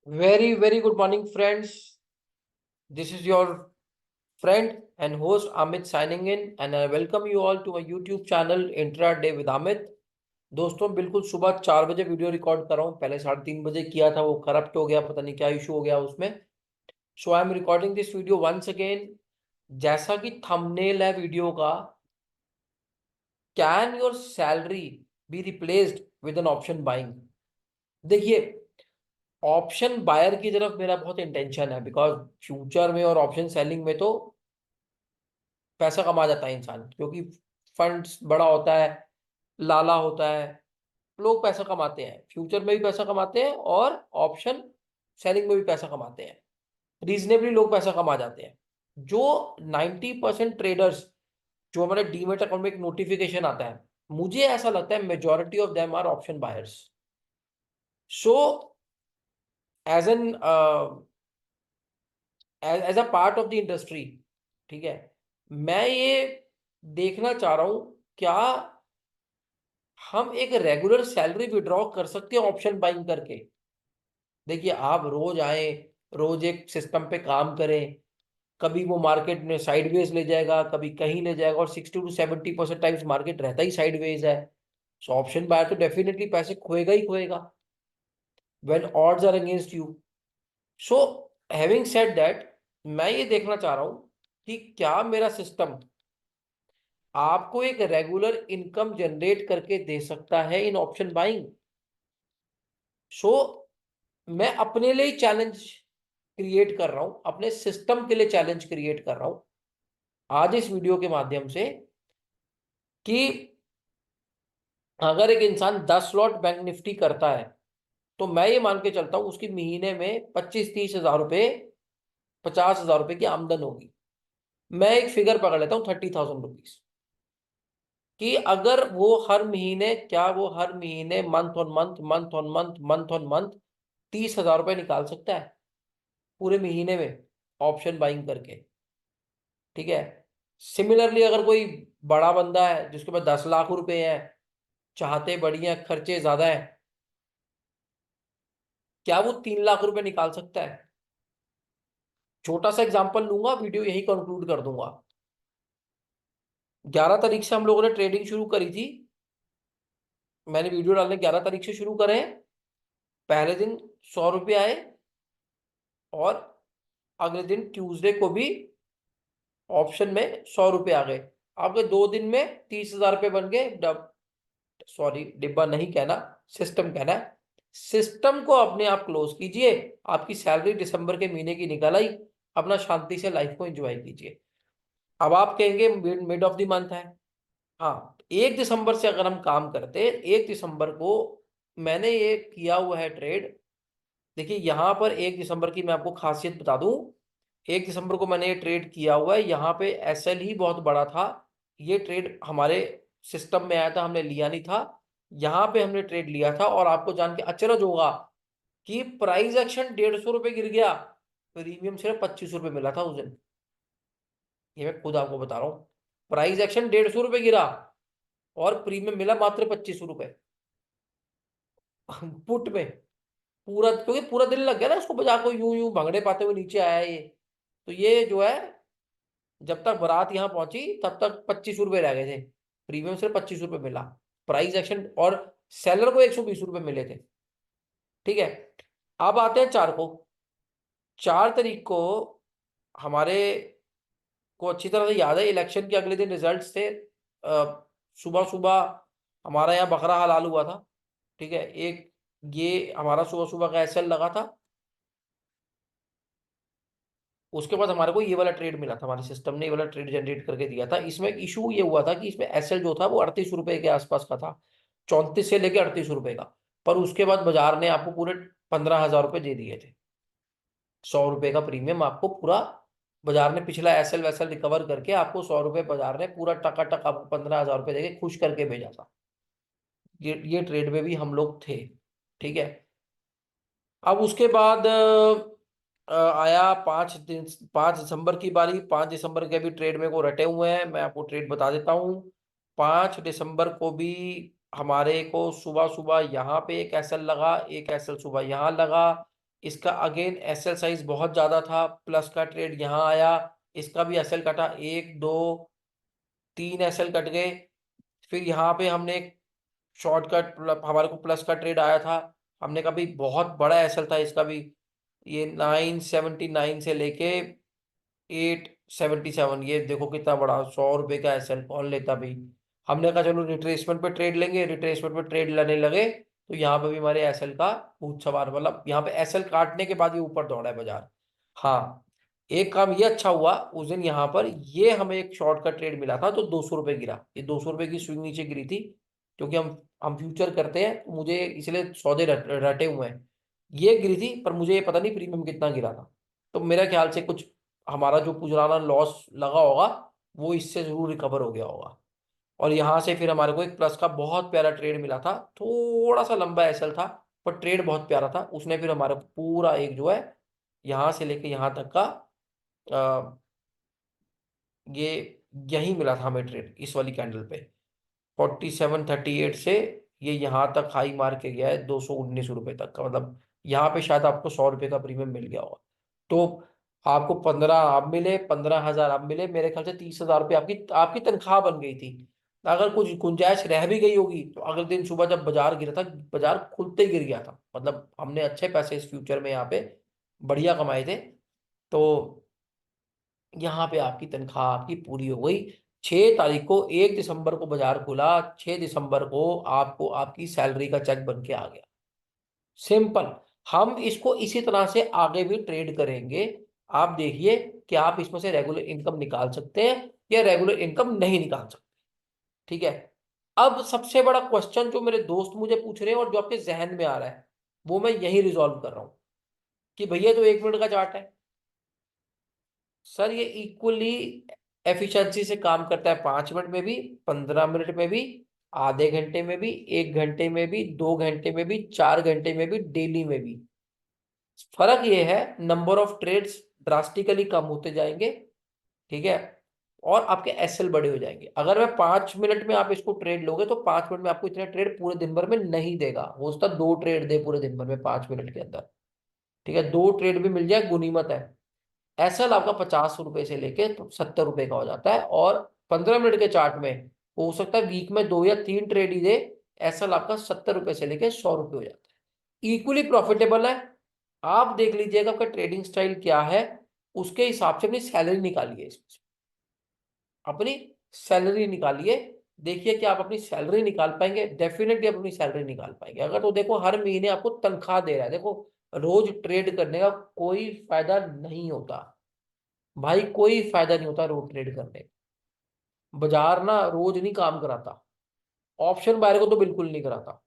Very, very good morning, friends. This is your friend and host Amit signing in, and I welcome you all to my YouTube channel Intraday with Amit. दोस्तों बिल्कुल सुबह 4 बजे video record कर रहा हूँ। पहले 3:30 बजे किया था, वो करप्ट हो गया, पता नहीं क्या इशू हो गया उसमें। So I am recording this video once again. जैसा कि थंबनेल है वीडियो का, can your salary be replaced with an option buying. देखिए, ऑप्शन बायर की तरफ मेरा बहुत इंटेंशन है, बिकॉज फ्यूचर में और ऑप्शन सेलिंग में तो पैसा कमा जाता है इंसान, क्योंकि फंड्स बड़ा होता है, लाला होता है, लोग पैसा कमाते हैं, फ्यूचर में भी पैसा कमाते हैं और ऑप्शन सेलिंग में भी पैसा कमाते हैं। रीजनेबली लोग पैसा कमा जाते हैं। जो 90% ट्रेडर्स, जो हमारे डीमेट अकाउंट में एक नोटिफिकेशन आता है, मुझे ऐसा लगता है majority of them are option buyers. So as an as a part of the industry, ठीक है, मैं ये देखना चाह रहा हूं, क्या हम एक रेगुलर सैलरी विड्रॉ कर सकते हैं ऑप्शन बाइंग करके। देखिए, आप रोज आए, रोज एक सिस्टम पे काम करें, कभी वो मार्केट में साइडवेज ले जाएगा, कभी कहीं ले जाएगा, और 60 to 70% टाइम्स मार्केट रहता ही साइडवेज है। सो ऑप्शन बायर तो डेफिनेटली पैसे खोएगा ही खोएगा when odds are against you. So having said that, मैं ये देखना चाह रहा हूं कि क्या मेरा सिस्टम आपको एक रेगुलर इनकम जनरेट करके दे सकता है इन ऑप्शन बाइंग। सो मैं अपने लिए चैलेंज क्रिएट कर रहा हूं, अपने सिस्टम के लिए चैलेंज क्रिएट कर रहा हूं आज इस वीडियो के माध्यम से, कि अगर एक इंसान 10 लॉट बैंक निफ्टी करता है, तो मैं ये मान के चलता हूं उसकी महीने में 25-30 हज़ार रुपए, 50 हज़ार रुपए की आमदन होगी। मैं एक फिगर पकड़ लेता हूँ, 30,000 रुपीज, कि अगर वो हर महीने, क्या वो हर महीने month on month, month on month, month on month 30,000 रुपए निकाल सकता है पूरे महीने में ऑप्शन बाइंग करके। ठीक है। सिमिलरली, अगर कोई बड़ा बंदा है जिसके पास 10 लाख रुपए हैं, चाहते बड़ी हैं, खर्चे ज्यादा है, क्या वो 3 लाख रुपए निकाल सकता है? छोटा सा एग्जांपल लूंगा, वीडियो यही कंक्लूड कर दूंगा। 11 तारीख से हम लोगों ने ट्रेडिंग शुरू करी थी। मैंने वीडियो डालने 11 तारीख से शुरू करे। पहले दिन 100 रुपये आए, और अगले दिन ट्यूसडे को भी ऑप्शन में 100 रुपये आ गए। आपके 2 दिन में 30,000 रुपये बन गए। डब सॉरी, डिब्बा नहीं कहना, सिस्टम कहना है। सिस्टम को अपने आप क्लोज कीजिए, आपकी सैलरी दिसंबर के महीने की निकल आई। अपना शांति से लाइफ को एंजॉय कीजिए। अब आप कहेंगे मिड ऑफ द मंथ है। हाँ, 1 दिसंबर से अगर हम काम करते, 1 दिसंबर को मैंने ये किया हुआ है ट्रेड। देखिए, यहां पर 1 दिसंबर की मैं आपको खासियत बता दूं। 1 दिसंबर को मैंने ये ट्रेड किया हुआ है। यहाँ पे एसएल ही बहुत बड़ा था। ये ट्रेड हमारे सिस्टम में आया था, हमने लिया नहीं था। यहाँ पे हमने ट्रेड लिया था, और आपको जान के अचरज होगा कि प्राइस एक्शन 150 रुपये गिर गया, प्रीमियम सिर्फ 25 रुपये मिला था उस दिन। ये मैं खुद आपको बता रहा हूँ। प्राइस एक्शन 150 रुपये गिरा, और प्रीमियम मिला मात्र 25 रुपये पुट में। पूरा, क्योंकि पूरा दिन लग गया ना उसको बजा को, यूं यूं भंगड़े पाते हुए नीचे आया ये। तो ये जो है, जब तक बारात यहाँ पहुंची तब तक 25 रुपये रह गए थे, प्रीमियम सिर्फ 25 रुपये मिला। प्राइस एक्शन, और सेलर को 120 रुपये मिले थे। ठीक है। अब आते हैं 4 को। 4 तारीख को हमारे को अच्छी तरह से याद है, इलेक्शन के अगले दिन रिजल्ट्स थे। सुबह सुबह हमारा यहाँ बकरा हलाल हुआ था। ठीक है। एक ये हमारा सुबह सुबह का एसएल लगा था। उसके बाद हमारे को ये वाला ट्रेड मिला था, हमारे सिस्टम ने ये वाला ट्रेड जनरेट करके दिया था। इसमें इशू ये हुआ था कि इसमें एसएल जो था वो 38 रुपए के आसपास का था, 34 से लेके 38 रुपए का। पर उसके बाद बाजार ने आपको पूरे 15,000 रुपये दे दिए थे। 100 रुपए का प्रीमियम आपको पूरा, बाजार ने पिछला एसएल वैसल रिकवर करके आपको 100 रुपये बाजार ने पूरा टका आपको 15,000 रुपये देके खुश करके भेजा था। ये ट्रेड में भी हम लोग थे। ठीक है। अब उसके बाद आया 5 दिन, 5 दिसंबर की बारी। 5 दिसंबर के भी ट्रेड में को रटे हुए हैं, मैं आपको ट्रेड बता देता हूँ। 5 दिसंबर को भी हमारे को सुबह सुबह यहाँ पे एक एसएल लगा, एक एसएल सुबह यहाँ लगा, इसका अगेन एसएल साइज बहुत ज्यादा था, प्लस का ट्रेड यहाँ आया, इसका भी एसएल कटा, 1 2 3 एसएल कट गए। फिर यहाँ पे हमने एक शॉर्टकट, हमारे को प्लस का ट्रेड आया था, हमने कहा भाई बहुत बड़ा एसएल था इसका भी, ये 979 से लेके 877, ये देखो कितना बड़ा, 100 रुपए का एसएल कौन लेता भाई। हमने कहा चलो रिट्रेसमेंट पे ट्रेड लेंगे, रिट्रेसमेंट पे ट्रेड लेने लगे तो यहाँ पे भी हमारे एसएल का भूत सवार, मतलब यहाँ पे एसएल काटने के बाद ये ऊपर दौड़ा है बाजार। हाँ, एक काम ये अच्छा हुआ उस दिन, यहाँ पर ये हमें एक शॉर्ट का ट्रेड मिला था तो 200 रुपये गिरा, ये 200 रुपये की स्विंग नीचे गिरी थी, क्योंकि हम फ्यूचर करते हैं, मुझे इसलिए सौदे रटे हुए हैं। ये गिरी थी पर मुझे ये पता नहीं प्रीमियम कितना गिरा था, तो मेरा ख्याल से कुछ हमारा जो पुराना लॉस लगा होगा वो इससे जरूर रिकवर हो गया होगा। और यहाँ से फिर हमारे को एक प्लस का बहुत प्यारा ट्रेड मिला था, थोड़ा सा लंबा एसएल था पर ट्रेड बहुत प्यारा था, उसने फिर हमारे को पूरा एक जो है यहाँ से लेके यहाँ तक का अ, ये यही मिला था हमें ट्रेड इस वाली कैंडल पे, 4738 से ये यहाँ तक हाई मार के गया है 219 रुपए तक का, मतलब यहाँ पे शायद आपको 100 रुपए का प्रीमियम मिल गया होगा। तो आपको 15 अब मिले, 15,000 अब मिले, मेरे ख्याल से 30,000 रुपये आपकी आपकी तनख्वाह बन गई थी। अगर कुछ गुंजाइश रह भी गई होगी तो अगले दिन सुबह जब बाजार गिरा था, बाजार खुलते ही गिर गया था, मतलब हमने अच्छे पैसे इस फ्यूचर में यहाँ पे बढ़िया कमाए थे। तो यहाँ पे आपकी तनख्वाह आपकी पूरी हो गई। 6 तारीख को, 1 दिसंबर को बाजार खुला, 6 दिसंबर को आपको आपकी सैलरी का चेक बन के आ गया। सिंपल। हम इसको इसी तरह से आगे भी ट्रेड करेंगे। आप देखिए कि आप इसमें से रेगुलर इनकम निकाल सकते हैं या रेगुलर इनकम नहीं निकाल सकते। ठीक है। अब सबसे बड़ा क्वेश्चन जो मेरे दोस्त मुझे पूछ रहे हैं और जो आपके जहन में आ रहा है, वो मैं यही रिजॉल्व कर रहा हूं कि भैया जो 1 मिनट का चार्ट है, सर ये इक्वली एफिशिएंसी से काम करता है, 5 मिनट में भी, 15 मिनट में भी, आधे घंटे में भी, 1 घंटे में भी, 2 घंटे में भी, 4 घंटे में भी, डेली में भी। फर्क ये है नंबर ऑफ ट्रेड्स ड्रास्टिकली कम होते जाएंगे। ठीक है। और आपके एसएल बड़े हो जाएंगे। अगर मैं 5 मिनट में आप इसको ट्रेड लोगे तो 5 मिनट में आपको इतने ट्रेड पूरे दिन भर में नहीं देगा, हो सकता है 2 ट्रेड दे पूरे दिन भर में 5 मिनट के अंदर। ठीक है, 2 ट्रेड भी मिल जाए गुनीमत है। एसएल आपका 50 रुपए से लेके तो 70 रुपए का हो जाता है, और 15 मिनट के चार्ट में हो सकता है वीक में 2 या 3 ट्रेड ही दे, एसएल आपका 70 रुपए से लेके 100 रुपए हो जाता है। इक्वली प्रॉफिटेबल है। आप देख लीजिएगा आपका ट्रेडिंग स्टाइल क्या है, उसके हिसाब से अपनी सैलरी निकालिए, इसमें से अपनी सैलरी निकालिए। देखिए कि आप अपनी सैलरी निकाल पाएंगे, डेफिनेटली आप अपनी सैलरी निकाल पाएंगे। अगर तो देखो हर महीने आपको तनख्वाह दे रहा है, देखो रोज ट्रेड करने का कोई फायदा नहीं होता भाई, कोई फायदा नहीं होता रोज ट्रेड करने का। बाजार ना रोज नहीं काम कराता, ऑप्शन बायर को तो बिल्कुल नहीं कराता।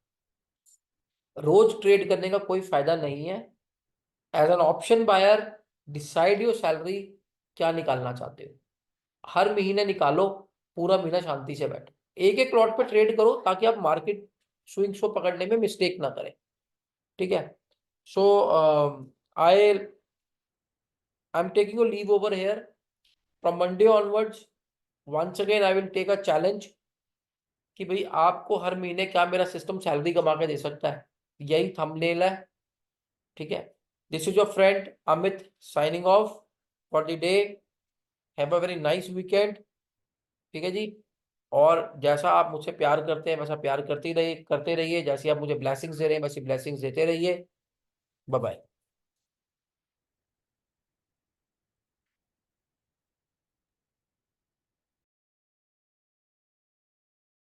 रोज ट्रेड करने का कोई फायदा नहीं है। As an option buyer, decide your salary, क्या निकालना चाहते हो, हर महीने निकालो, पूरा महीना शांति से बैठो, एक एक लॉट पे ट्रेड करो ताकि आप मार्केट स्विंग्स को पकड़ने में मिस्टेक ना करें। ठीक है। So I I am taking a leave over here from Monday onwards. Once again I will take a challenge कि भाई आपको हर महीने क्या मेरा सिस्टम सैलरी कमा के दे सकता है, यही थंबनेल है। ठीक है। This is your friend Amit signing off for the day. Have a very nice weekend. ठीक है जी। और जैसा आप मुझसे प्यार करते हैं वैसा प्यार करते रहिए, जैसे आप मुझे ब्लेसिंग्स दे रहे हैं वैसी ब्लेसिंग्स देते रहिए। Bye bye.